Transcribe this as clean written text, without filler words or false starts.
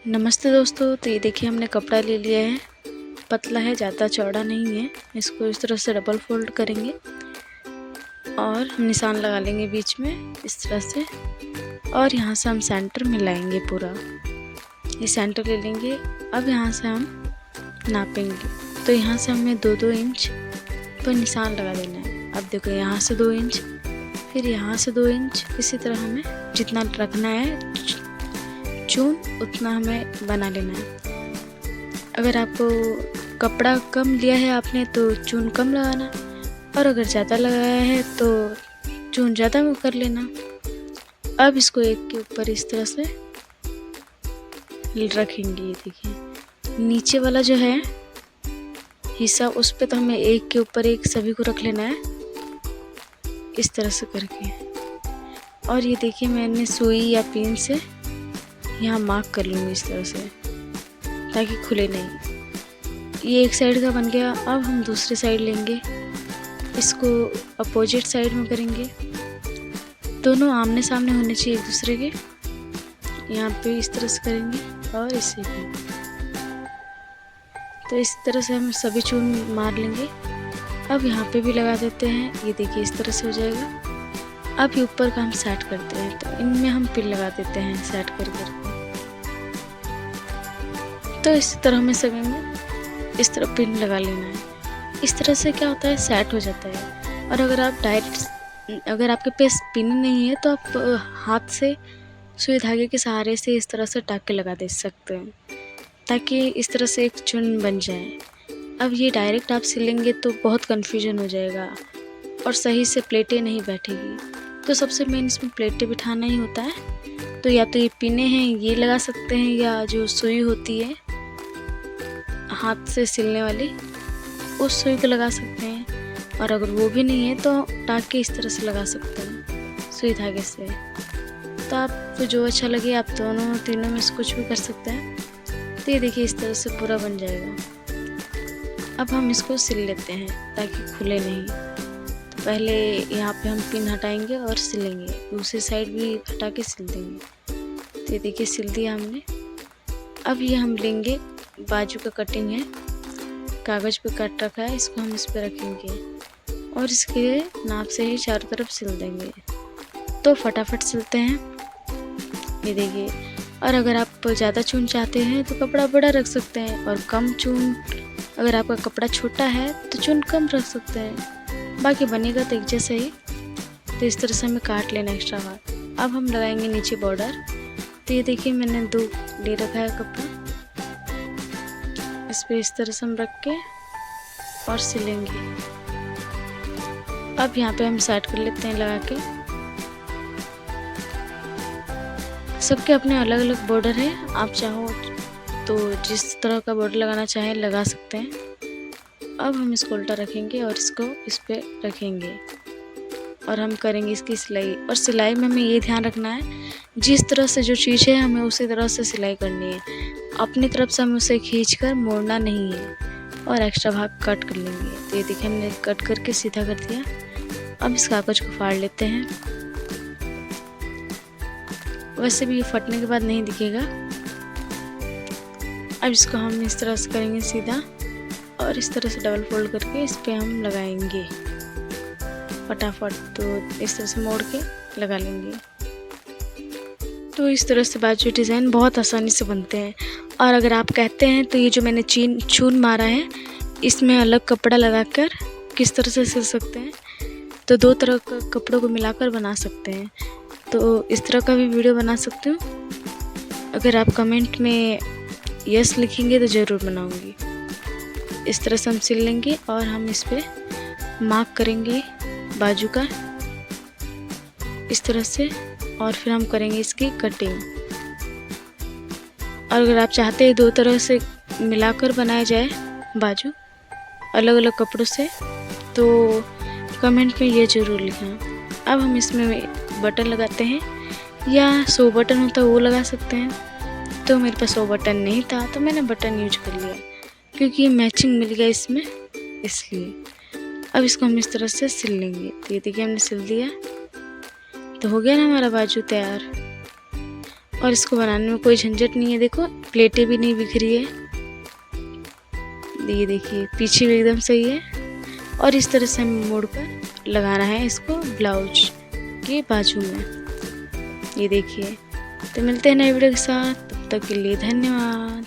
नमस्ते दोस्तों। तो ये देखिए हमने कपड़ा ले लिया है, पतला है, ज़्यादा चौड़ा नहीं है। इसको इस तरह से डबल फोल्ड करेंगे और निशान लगा लेंगे बीच में इस तरह से, और यहाँ से हम सेंटर मिलाएंगे पूरा। ये सेंटर ले लेंगे। अब यहाँ से हम नापेंगे, तो यहाँ से हमें 2-2 इंच पर निशान लगा देना है। अब देखो यहाँ से 2 इंच, फिर यहाँ से 2 इंच, इसी तरह हमें जितना रखना है चून उतना हमें बना लेना है। अगर आपको कपड़ा कम लिया है आपने तो चून कम लगाना, और अगर ज़्यादा लगाया है तो चून ज़्यादा में कर लेना। अब इसको एक के ऊपर इस तरह से रखेंगे। ये देखिए नीचे वाला जो है हिस्सा, उस पे तो हमें एक के ऊपर एक सभी को रख लेना है इस तरह से करके। और ये देखिए मैंने सुई या पिन से यहाँ मार्क कर लूँगी इस तरह से ताकि खुले नहीं। ये एक साइड का बन गया। अब हम दूसरी साइड लेंगे, इसको अपोजिट साइड में करेंगे। दोनों आमने सामने होने चाहिए एक दूसरे के। यहाँ पे इस तरह से करेंगे और इसे भी। तो इस तरह से हम सभी चून मार लेंगे। अब यहाँ पे भी लगा देते हैं। ये देखिए इस तरह से हो जाएगा। अब ये ऊपर का हम सेट करते हैं, तो इनमें हम पिन लगा देते हैं सेट कर कर। तो इस तरह हमें सभी में इस तरह पिन लगा लेना है। इस तरह से क्या होता है, सेट हो जाता है। और अगर आपके पास पिन नहीं है तो आप हाथ से सुई धागे के सहारे से इस तरह से टाँके लगा दे सकते हैं, ताकि इस तरह से एक चुन बन जाए। अब ये डायरेक्ट आप सिलेंगे तो बहुत कन्फ्यूजन हो जाएगा और सही से प्लेटें नहीं बैठेगी। तो सबसे मेन इसमें प्लेटें बिठाना ही होता है। तो या तो ये पिने हैं ये लगा सकते हैं, या जो सुई होती है हाथ से सिलने वाली उस सुई को लगा सकते हैं। और अगर वो भी नहीं है तो टाँके इस तरह से लगा सकते हैं सुई धागे से। तो आपको जो अच्छा लगे आप दोनों तीनों में से कुछ भी कर सकते हैं। तो ये देखिए इस तरह से पूरा बन जाएगा। अब हम इसको सिल लेते हैं ताकि खुले नहीं। तो पहले यहाँ पे हम पिन हटाएंगे और सिलेंगे, दूसरी साइड भी हटा के सिल देंगे। तो ये देखिए सिल दिया हमने। अब ये हम लेंगे, बाजू का कटिंग है, कागज़ पे कट रखा है, इसको हम इस पे रखेंगे और इसके नाप से ही चारों तरफ सिल देंगे। तो फटाफट सिलते हैं। ये देखिए। और अगर आप ज़्यादा चून चाहते हैं तो कपड़ा बड़ा रख सकते हैं, और कम चून अगर आपका कपड़ा छोटा है तो चून कम रख सकते हैं। बाकी बनेगा तो एक जैसा ही। तो इस तरह से हमें काट लेना एक्स्ट्रा भाग। अब हम लगाएंगे नीचे बॉर्डर। तो ये देखिए मैंने 2 ले रखा है कपड़ा, इस पे इस तरह से हम रख के और सिलेंगे। अब यहाँ पे हम सेट कर लेते हैं लगा के। सबके अपने अलग अलग बॉर्डर है, आप चाहो तो जिस तरह का बॉर्डर लगाना चाहें लगा सकते हैं। अब हम इसको उल्टा रखेंगे और इसको इस पे रखेंगे और हम करेंगे इसकी सिलाई। और सिलाई में हमें ये ध्यान रखना है जिस तरह से जो चीज़ है हमें उसी तरह से सिलाई करनी है। अपनी तरफ से हमें उसे खींचकर मोड़ना नहीं है और एक्स्ट्रा भाग कट कर लेंगे। तो ये देखिए हमने कट करके सीधा कर दिया। अब इस कागज़ को फाड़ लेते हैं। वैसे भी ये फटने के बाद नहीं दिखेगा। अब इसको हम इस तरह से करेंगे सीधा, और इस तरह से डबल फोल्ड करके इस पे हम लगाएंगे फटाफट। तो इस तरह से मोड़ के लगा लेंगे। तो इस तरह से बाजू डिज़ाइन बहुत आसानी से बनते हैं। और अगर आप कहते हैं तो ये जो मैंने चून मारा है इसमें अलग कपड़ा लगाकर किस तरह से सिल सकते हैं, तो 2 तरह के कपड़ों को मिलाकर बना सकते हैं। तो इस तरह का भी वीडियो बना सकती हूँ। अगर आप कमेंट में यस लिखेंगे तो ज़रूर बनाऊँगी। इस तरह से हम सिल लेंगे और हम इस पर मार्क करेंगे बाजू का इस तरह से, और फिर हम करेंगे इसकी कटिंग। और अगर आप चाहते हैं 2 तरह से मिलाकर बनाया जाए बाजू अलग अलग कपड़ों से, तो कमेंट में ये ज़रूर लिखना। अब हम इसमें बटन लगाते हैं, या 100 बटन होता है वो लगा सकते हैं। तो मेरे पास 100 बटन नहीं था तो मैंने बटन यूज कर लिया, क्योंकि मैचिंग मिल गया इसमें, इसलिए। अब इसको हम इस तरह से सिल लेंगे। तो ये देखिए हमने सिल दिया। तो हो गया ना हमारा बाजू तैयार। और इसको बनाने में कोई झंझट नहीं है। देखो प्लेटें भी नहीं बिखरी है, ये देखिए पीछे भी एकदम सही है। और इस तरह से हमें मोड़ कर लगाना है इसको ब्लाउज के बाजू में, ये देखिए। तो मिलते हैं नए वीडियो के साथ, तब तक के लिए धन्यवाद।